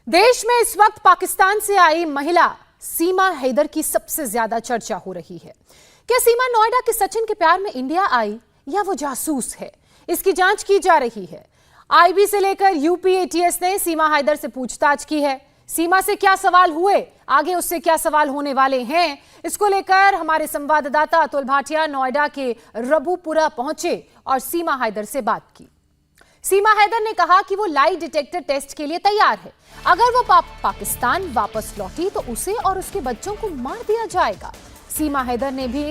देश में इस वक्त पाकिस्तान से आई महिला सीमा हैदर की सबसे ज्यादा चर्चा हो रही है। क्या सीमा नोएडा के सचिन के प्यार में इंडिया आई या वो जासूस है, इसकी जांच की जा रही है। आईबी से लेकर यूपी एटीएस ने सीमा हैदर से पूछताछ की है। सीमा से क्या सवाल हुए, आगे उससे क्या सवाल होने वाले हैं, इसको लेकर हमारे संवाददाता अतुल भाटिया नोएडा के रबुपुरा पहुंचे और सीमा हैदर से बात की। सीमा हैदर ने कहा कि वो लाई डिटेक्टर टेस्ट के लिए तैयार है। अगर वो पाकिस्तान वापस लौटी तो उसे और उसके बच्चों को मार दिया जाएगा। सीमा हैदर ने भी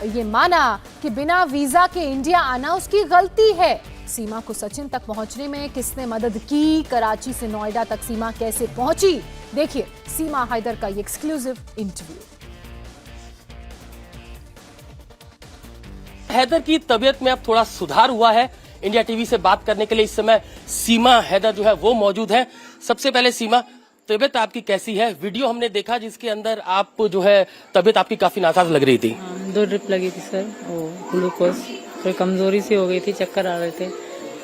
ये माना कि बिना वीजा के इंडिया आना उसकी गलती है। सीमा को सचिन तक पहुंचने में किसने मदद की, कराची से नोएडा तक सीमा कैसे पहुंची, देखिए सीमा हैदर का ये एक्सक्लूसिव इंटरव्यू। हैदर की तबीयत में अब थोड़ा सुधार हुआ है। इंडिया टीवी से बात करने के लिए इस समय सीमा हैदर जो है वो मौजूद है। सबसे पहले सीमा, तबीयत आपकी कैसी है? वीडियो हमने देखा जिसके अंदर आप जो है तबीयत आपकी काफी नासाज लग रही थी। 2 ड्रिप लगी थी सर, वो ग्लूकोज, थोड़ी कमजोरी सी हो गई थी, चक्कर आ रहे थे,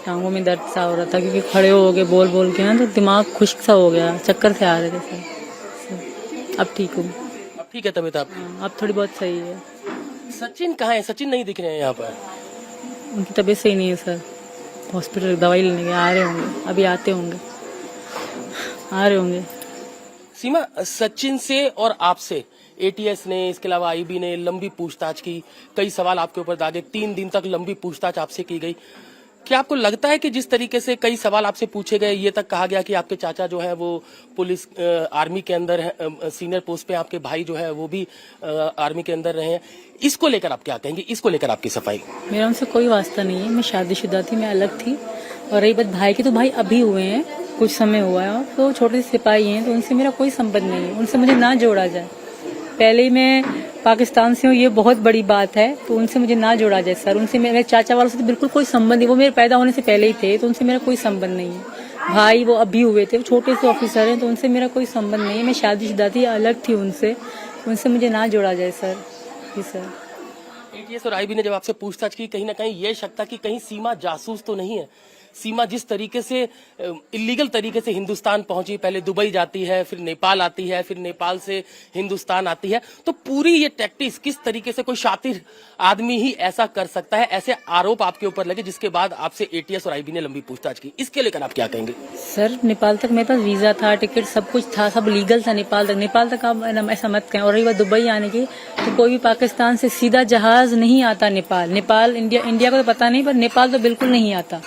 टांगों में दर्द सा हो रहा था क्योंकि खड़े हो गए बोल के ना, तो दिमाग खुश्क सा हो गया, चक्कर से आ रहे थे सर। अब ठीक हूँ, अब ठीक है तबीयत आप? अब थोड़ी बहुत सही है। सचिन कहाँ है? सचिन नहीं दिख रहे हैं यहाँ पर। उनकी तबीयत सही नहीं है सर, हॉस्पिटल दवाई लेने गए, आ रहे होंगे, अभी आते होंगे, आ रहे होंगे। सीमा, सचिन से और आपसे एटीएस ने, इसके अलावा आईबी ने लंबी पूछताछ की, कई सवाल आपके ऊपर दागे, 3 दिन तक लंबी पूछताछ आपसे की गई। क्या आपको लगता है कि जिस तरीके से कई सवाल आपसे पूछे गए, ये तक कहा गया कि आपके चाचा जो है वो पुलिस आर्मी के अंदर है, सीनियर पोस्ट पे, आपके भाई जो है वो भी आर्मी के अंदर रहे हैं, इसको लेकर आप क्या कहेंगे? इसको लेकर आपकी सफाई? मेरा उनसे कोई वास्ता नहीं है, मैं शादीशुदा थी, मैं अलग थी। और रही बात भाई की, तो भाई अभी हुए हैं, कुछ समय हुआ है, तो छोटे से सिपाही हैं, तो उनसे मेरा कोई संबंध नहीं है, उनसे मुझे ना जोड़ा जाए। पहले ही मैं पाकिस्तान से हूँ, ये बहुत बड़ी बात है, तो उनसे मुझे ना जोड़ा जाए सर। उनसे मेरे चाचा वालों से तो बिल्कुल कोई संबंध नहीं, वो मेरे पैदा होने से पहले ही थे, तो उनसे मेरा कोई संबंध नहीं है। भाई वो अभी हुए थे, छोटे से ऑफिसर हैं, तो उनसे मेरा कोई संबंध नहीं है। मैं शादीशुदा थी, अलग थी उनसे मुझे ना जोड़ा जाए सर। जी सर। एटीएस और आईबी ने जब आपसे पूछताछ की, कहीं ना कहीं ये शक था कि कहीं सीमा जासूस तो नहीं है। सीमा जिस तरीके से इलीगल तरीके से हिंदुस्तान पहुंची, पहले दुबई जाती है, फिर नेपाल आती है, फिर नेपाल से हिंदुस्तान आती है, तो पूरी ये टैक्टिक्स किस तरीके से कोई शातिर आदमी ही ऐसा कर सकता है? ऐसे आरोप आपके ऊपर लगे जिसके बाद आपसे एटीएस और आईबी ने लंबी पूछताछ की, इसके लेकर आप क्या कहेंगे? सर नेपाल तक मेरे पास वीजा था, टिकट सब कुछ था, सब लीगल था। नेपाल तक आप ऐसा मत कहें। और रही बात दुबई आने की, तो कोई भी पाकिस्तान से सीधा जहाज नहीं आता नेपाल इंडिया को तो पता नहीं, पर नेपाल तो बिल्कुल नहीं आता।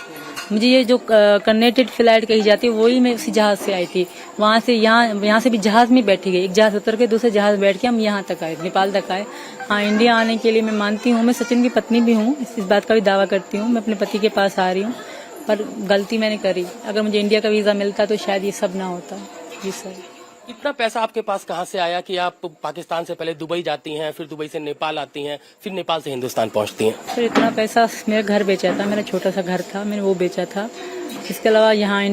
मुझे ये जो कनेक्टेड फ्लाइट कही जाती है, वही मैं उसी जहाज से आई थी। वहां से यहाँ से भी जहाज में बैठी गई, एक जहाज उतर के दूसरे जहाज बैठ के हम यहाँ तक आए, नेपाल तक आए। हाँ, इंडिया आने के लिए मैं मानती हूँ, मैं सचिन की पत्नी भी हूँ, इस बात का भी दावा करती हूँ। मैं अपने पति के पास आ रही हूँ, पर गलती मैंने करी। अगर मुझे इंडिया का वीजा मिलता तो शायद ये सब ना होता। जी सर। इतना पैसा आपके पास कहाँ से आया कि आप पाकिस्तान से पहले दुबई जाती हैं, फिर दुबई से नेपाल आती हैं, फिर नेपाल से हिंदुस्तान पहुंचती हैं? फिर इतना पैसा, मेरा घर बेचा था, मेरा छोटा सा घर था, मैंने वो बेचा था। इसके अलावा यहाँ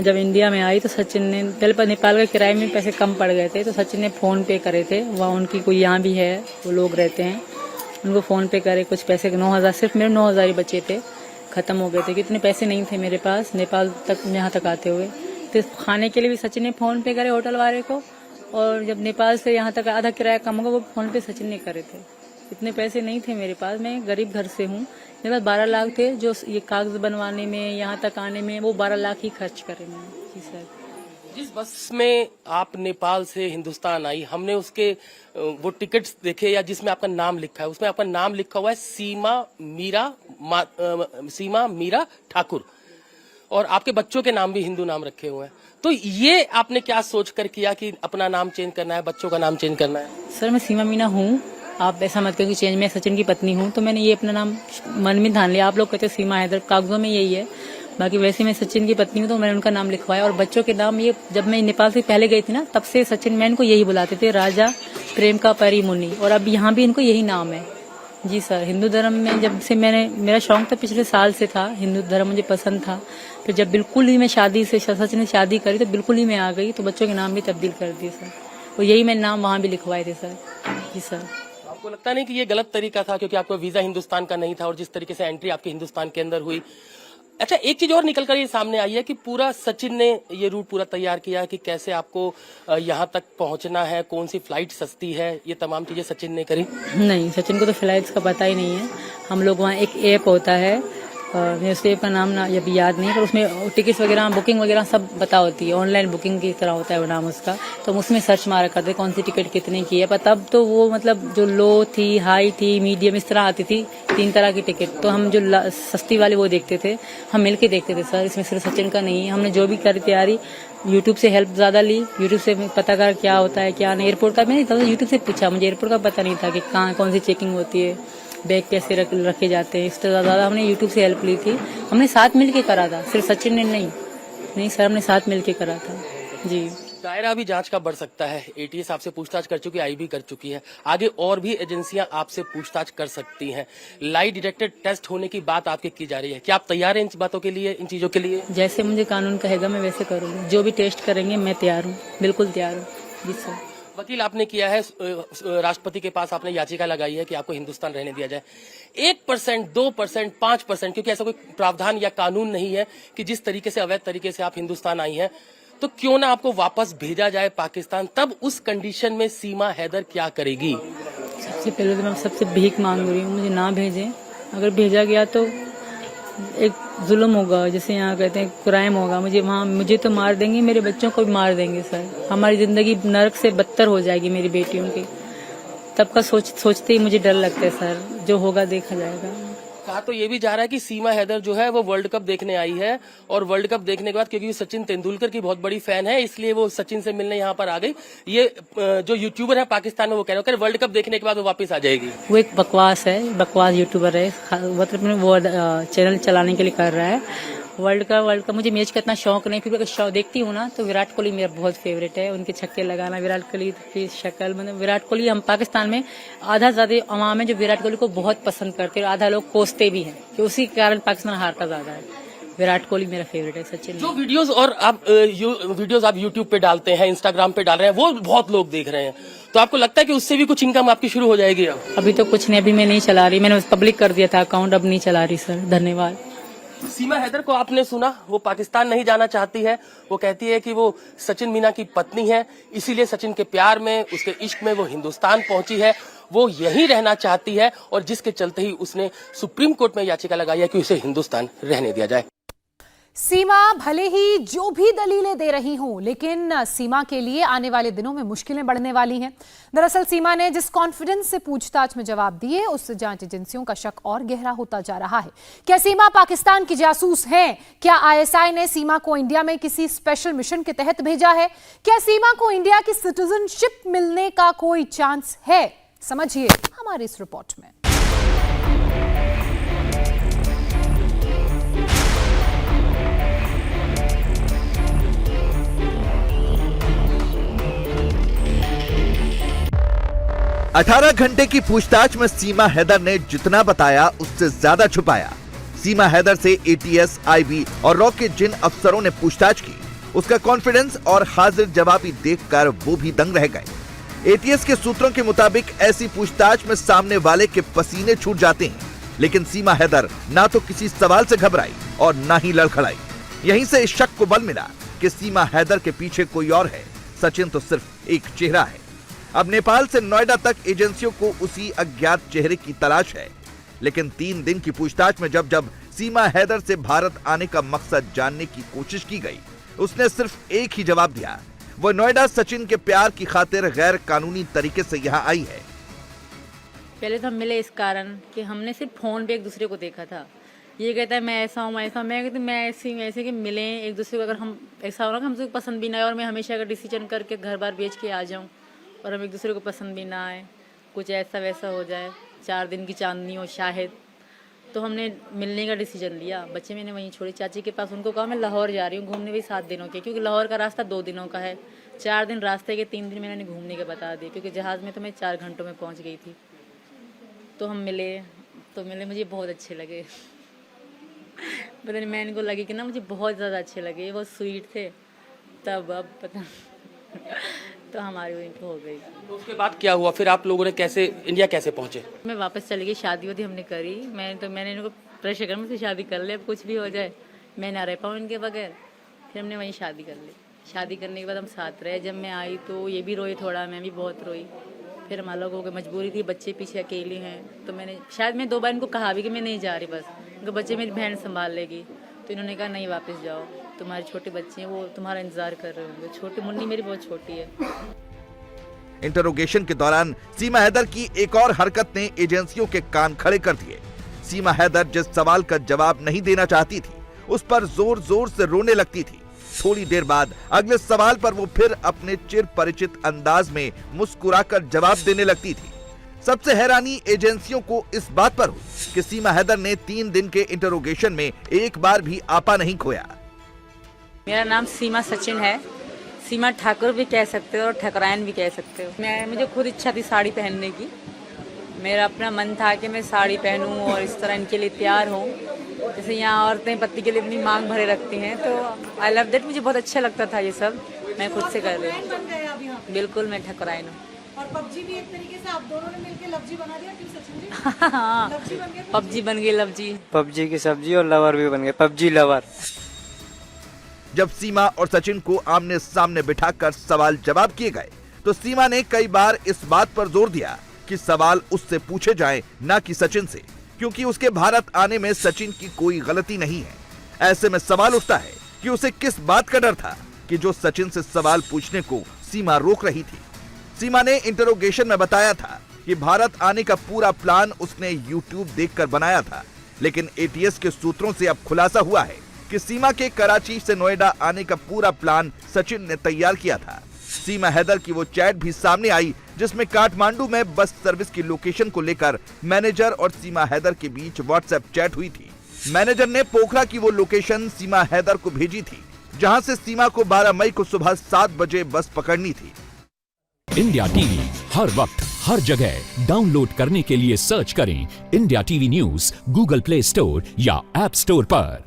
जब इंडिया में आई तो सचिन ने, पहले पर नेपाल के किराए में पैसे कम पड़ गए थे, तो सचिन ने फोन पे करे थे। वहाँ उनकी कोई यहाँ भी है, वो लोग रहते हैं, उनको फोन पे करे, कुछ पैसे 9,000, सिर्फ मेरे 9,000 ही बचे थे, खत्म हो गए थे। कितने पैसे नहीं थे मेरे पास नेपाल तक, यहाँ तक आते हुए। तो खाने के लिए भी सचिन ने फोन पे करे होटल वाले को, और जब नेपाल से यहाँ तक आधा किराया कम होगा वो फोन पे सचिन ने करे थे। इतने पैसे नहीं थे मेरे पास, मैं गरीब घर से हूँ। मेरे पास 12 लाख थे, जो ये कागज बनवाने में, यहाँ तक आने में, वो 12 लाख ही खर्च करे मैंने। जी सर। जिस बस में आप नेपाल से हिंदुस्तान आई, हमने उसके वो टिकट्स देखे या जिसमें आपका नाम लिखा है, उसमें आपका नाम लिखा हुआ है सीमा मीरा ठाकुर, और आपके बच्चों के नाम भी हिंदू नाम रखे हुए हैं। तो ये आपने क्या सोचकर किया कि अपना नाम चेंज करना है, बच्चों का नाम चेंज करना है? सर मैं सीमा मीना हूँ, आप ऐसा मत करो कि चेंज, मैं सचिन की पत्नी हूँ, तो मैंने ये अपना नाम मन में ठान लिया। आप लोग कहते हो सीमा हैदर, कागजों में यही है, बाकी वैसे मैं सचिन की पत्नी हूँ, तो मैंने उनका नाम लिखवाया। और बच्चों के नाम, ये जब मैं नेपाल से पहले गई थी ना, तब से सचिन, मैं इनको यही बुलाते थे, राजा प्रेम का परी मुनि, और अब यहाँ भी इनको यही नाम है। जी सर। हिंदू धर्म में जब से मेरा शौक तो पिछले साल से था, हिंदू धर्म मुझे पसंद था, तो जब बिल्कुल ही मैं सचिन ने शादी करी तो बिल्कुल ही मैं आ गई, तो बच्चों के नाम भी तब्दील कर दिए सर, और यही मैं नाम वहाँ भी लिखवाए थे सर। जी सर। आपको लगता नहीं कि ये गलत तरीका था, क्योंकि आपको वीजा हिंदुस्तान का नहीं था, और जिस तरीके से एंट्री आपकी हिंदुस्तान के अंदर हुई, अच्छा, एक चीज और निकल कर ये सामने आई है कि पूरा सचिन ने ये रूट पूरा तैयार किया है कि कैसे आपको यहाँ तक पहुंचना है, कौन सी फ्लाइट सस्ती है, ये तमाम चीजें सचिन ने करी। नहीं, सचिन को तो फ्लाइट्स का पता ही नहीं है। हम लोग वहाँ एक ऐप होता है, मुझे उस ऐप का नाम ना अभी याद नहीं है, पर उसमें टिकट्स वगैरह बुकिंग वगैरह सब बता होती है। ऑनलाइन बुकिंग की तरह होता है वो नाम उसका। तो हम उसमें सर्च मारा करते कौन सी टिकट कितने की है। पर तब तो वो मतलब जो लो थी, हाई थी, मीडियम, इस तरह आती थी 3 तरह की टिकट। तो हम जो सस्ती वाले वो देखते थे, हम मिलके देखते थे सर। इसमें सिर्फ सचिन का नहीं है। हमने जो भी करी तैयारी यूट्यूब से हेल्प ज्यादा ली। यूट्यूब से पता कर क्या होता है क्या नहीं। एयरपोर्ट का मैं नहीं था, यूट्यूब से पूछा। मुझे एयरपोर्ट का पता नहीं था कि कहाँ कौन सी चेकिंग होती है, बैग कैसे रखे जाते हैं। इससे ज्यादा हमने यूट्यूब से हेल्प ली थी। हमने साथ मिलके करा था, सिर्फ सचिन ने नहीं सर, हमने साथ मिलके करा था जी। दायरा भी जांच का बढ़ सकता है। एटीएस आपसे पूछताछ कर चुकी है, आईबी कर चुकी है, आगे और भी एजेंसियां आपसे पूछताछ कर सकती हैं। लाई डिटेक्टर टेस्ट होने की बात आपके की जा रही है, क्या आप तैयार हैं इन बातों के लिए, इन चीजों के लिए? जैसे मुझे कानून कहेगा मैं वैसे करूंगी। जो भी टेस्ट करेंगे मैं तैयार हूँ, बिल्कुल तैयार हूँ जी सर। वकील आपने किया है, राष्ट्रपति के पास आपने याचिका लगाई है कि आपको हिंदुस्तान रहने दिया जाए। 1%, 2%, 5%, क्योंकि ऐसा कोई प्रावधान या कानून नहीं है कि जिस तरीके से अवैध तरीके से आप हिंदुस्तान आई हैं, तो क्यों ना आपको वापस भेजा जाए पाकिस्तान। तब उस कंडीशन में सीमा हैदर क्या करेगी? सबसे पहले तो मैं सबसे भीख मांग रही हूँ, मुझे ना भेजें। अगर भेजा गया तो एक जुल्म होगा, जैसे यहाँ कहते हैं क्राइम होगा। मुझे तो मार देंगे, मेरे बच्चों को भी मार देंगे सर। हमारी जिंदगी नरक से बदतर हो जाएगी मेरी बेटियों की। तब का सोचते ही मुझे डर लगता है सर। जो होगा देखा जाएगा। कहा तो ये भी जा रहा है कि सीमा हैदर जो है वो वर्ल्ड कप देखने आई है, और वर्ल्ड कप देखने के बाद क्योंकि सचिन तेंदुलकर की बहुत बड़ी फैन है, इसलिए वो सचिन से मिलने यहाँ पर आ गई। ये जो यूट्यूबर है पाकिस्तान में वो कह रहे हो वर्ल्ड कप देखने के बाद वो वापस आ जाएगी। वो एक बकवास यूट्यूबर है, मतलब वो चैनल चलाने के लिए कर रहा है। वर्ल्ड का मुझे मैच का इतना शौक नहीं, फिर अगर शौक देखती हूँ ना तो विराट कोहली मेरा बहुत फेवरेट है। उनके छक्के लगाना, विराट कोहली की शक्ल, मतलब विराट कोहली हम पाकिस्तान में आधा ज्यादा अवाम है जो विराट कोहली को बहुत पसंद करते हैं, और आधा लोग कोसते भी हैं कि उसी के कारण पाकिस्तान हारता ज्यादा है। विराट कोहली मेरा फेवरेट है, सचिन। जो वीडियोस और आप वीडियोस आप यूट्यूब पे डालते हैं, इंस्टाग्राम पे डाल रहे हैं, वो बहुत लोग देख रहे हैं, तो आपको लगता है कि उससे भी कुछ इनकम आपकी शुरू हो जाएगी? अब अभी तो कुछ नहीं, अभी मैं नहीं चला रही, मैंने पब्लिक कर दिया था अकाउंट, अब नहीं चला रही सर। धन्यवाद। सीमा हैदर को आपने सुना, वो पाकिस्तान नहीं जाना चाहती है। वो कहती है कि वो सचिन मीना की पत्नी है, इसीलिए सचिन के प्यार में, उसके इश्क में वो हिंदुस्तान पहुंची है। वो यहीं रहना चाहती है, और जिसके चलते ही उसने सुप्रीम कोर्ट में याचिका लगाई है कि उसे हिंदुस्तान रहने दिया जाए। सीमा भले ही जो भी दलीलें दे रही हूं, लेकिन सीमा के लिए आने वाले दिनों में मुश्किलें बढ़ने वाली हैं। दरअसल सीमा ने जिस कॉन्फिडेंस से पूछताछ में जवाब दिए, उससे जांच एजेंसियों का शक और गहरा होता जा रहा है। क्या सीमा पाकिस्तान की जासूस है? क्या आईएसआई ने सीमा को इंडिया में किसी स्पेशल मिशन के तहत भेजा है? क्या सीमा को इंडिया की सिटीजनशिप मिलने का कोई चांस है? समझिए हमारी इस रिपोर्ट में। अठारह घंटे की पूछताछ में सीमा हैदर ने जितना बताया उससे ज्यादा छुपाया। सीमा हैदर से एटीएस, आईबी और रॉ के जिन अफसरों ने पूछताछ की, उसका कॉन्फिडेंस और हाजिर जवाबी देखकर वो भी दंग रह गए। एटीएस के सूत्रों के मुताबिक ऐसी पूछताछ में सामने वाले के पसीने छूट जाते हैं, लेकिन सीमा हैदर ना तो किसी सवाल से घबराई और ना ही लड़खड़ाई। यहीं से इस शक को बल मिला कि सीमा हैदर के पीछे कोई और है, सचिन तो सिर्फ एक चेहरा है। अब नेपाल से नोएडा तक एजेंसियों को उसी अज्ञात चेहरे की तलाश है, लेकिन 3 दिन की पूछताछ में जब सीमा हैदर से भारत आने का मकसद जानने की कोशिश की गई, उसने सिर्फ एक ही जवाब दिया। वो नोएडा सचिन के प्यार की खातिर गैर कानूनी तरीके से यहाँ आई है। पहले तो हम मिले इस कारण कि हमने सिर्फ फोन पे एक दूसरे को देखा था। ये कहता है मैं ऐसा हूँ, मैं कहती मैं ऐसे कि मिले एक दूसरे को। अगर हम ऐसा हो ना कि हमसे पसंद भी ना आए, और मैं हमेशा अगर डिसीजन करके घर बार बेच के आ जाऊँ और हम एक दूसरे को पसंद भी ना आए, कुछ ऐसा वैसा हो जाए, 4 दिन की चांदनी हो शायद, तो हमने मिलने का डिसीजन लिया। बच्चे मैंने वहीं छोड़े चाची के पास, उनको कहा मैं लाहौर जा रही हूँ घूमने भी 7 दिनों के, क्योंकि लाहौर का रास्ता 2 दिनों का है। 4 दिन रास्ते के, 3 दिन मैंने घूमने के बता दिए, क्योंकि जहाज़ में तो मैं 4 घंटों में पहुँच गई थी। तो हम मिले मुझे बहुत अच्छे लगे। पता नहीं, मैं इनको लगी कि ना मुझे बहुत ज़्यादा अच्छे लगे, बहुत स्वीट थे। तब अब पता तो हमारी वहीं हो गई। तो उसके बाद क्या हुआ फिर? आप लोगों ने इंडिया कैसे पहुंचे? मैं वापस चली गई, शादी वादी हमने करी। मैंने इनको प्रेशर कर, मुझसे शादी कर ले, अब कुछ भी हो जाए। मैं ना रह पाऊँ इनके बगैर। फिर हमने वहीं शादी कर ली। शादी करने के बाद हम साथ रहे। जब मैं आई तो ये भी रोई थोड़ा, मैं भी बहुत रोई। फिर हम अलग हो गए, मजबूरी थी, बच्चे पीछे अकेले हैं। तो मैंने शायद मैं 2 बार इनको कहा भी कि मैं नहीं जा रही, बस उनके बच्चे मेरी बहन संभाल लेगी। तो इन्होंने कहा नहीं, वापस जाओ, तुम्हारे छोटे बच्चे हैं, वो तुम्हारा इंतजार कर रहे होंगे। छोटी मुन्नी मेरी बहुत छोटी है। इंटरोगेशन के दौरान सीमा हैदर की एक और हरकत ने एजेंसियों के कान खड़े कर दिए। सीमा हैदर जिस सवाल का जवाब नहीं देना चाहती थी, उस पर जोर जोर से रोने लगती थी। थोड़ी देर बाद अगले सवाल पर वो फिर अपने चिर परिचित अंदाज में मुस्कुराकर जवाब देने लगती थी। सबसे हैरानी एजेंसियों को इस बात पर हुई कि सीमा हैदर ने 3 दिन के इंटरोगेशन में एक बार भी आपा नहीं खोया। मेरा नाम सीमा सचिन है। सीमा ठाकुर भी कह सकते हो और ठकरायन भी कह सकते हो। मुझे खुद इच्छा थी साड़ी पहनने की। मेरा अपना मन था कि मैं साड़ी पहनूं और इस तरह इनके लिए तैयार हूं। जैसे यहाँ औरतें पति के लिए अपनी मांग भरे रखती हैं, तो आई लव दैट। मुझे बहुत अच्छा लगता था ये सब। मैं खुद से कर रही हूँ। बिल्कुल मैं ठकरायन हूँ। और पबजी भी एक तरीके से आप दोनों ने मिलकर लवजी बना दिया, क्यों सचिन जी? हाँ, लवजी बन गए। पबजी बन गई लवजी। पबजी की सब्जी और लवर भी बन गए, पबजी लवर। जब सीमा और सचिन को आमने सामने बिठाकर सवाल जवाब किए गए, तो सीमा ने कई बार इस बात पर जोर दिया कि सवाल उससे पूछे जाएं, ना कि सचिन से, क्योंकि उसके भारत आने में सचिन की कोई गलती नहीं है। ऐसे में सवाल उठता है कि उसे किस बात का डर था कि जो सचिन से सवाल पूछने को सीमा रोक रही थी। सीमा ने इंटरोगेशन में बताया था कि भारत आने का पूरा प्लान उसने YouTube देखकर बनाया था, लेकिन ATS के सूत्रों से अब खुलासा हुआ है कि सीमा के कराची से नोएडा आने का पूरा प्लान सचिन ने तैयार किया था। सीमा हैदर की वो चैट भी सामने आई जिसमें काठमांडू में बस सर्विस की लोकेशन को लेकर मैनेजर और सीमा हैदर के बीच WhatsApp चैट हुई थी। मैनेजर ने पोखरा की वो लोकेशन सीमा हैदर को भेजी थी, जहां से सीमा को 12 मई को सुबह 7 बजे बस पकड़नी थी। इंडिया टीवी हर वक्त हर जगह डाउनलोड करने के लिए सर्च करें India TV news Google play store या ऐप स्टोर पर।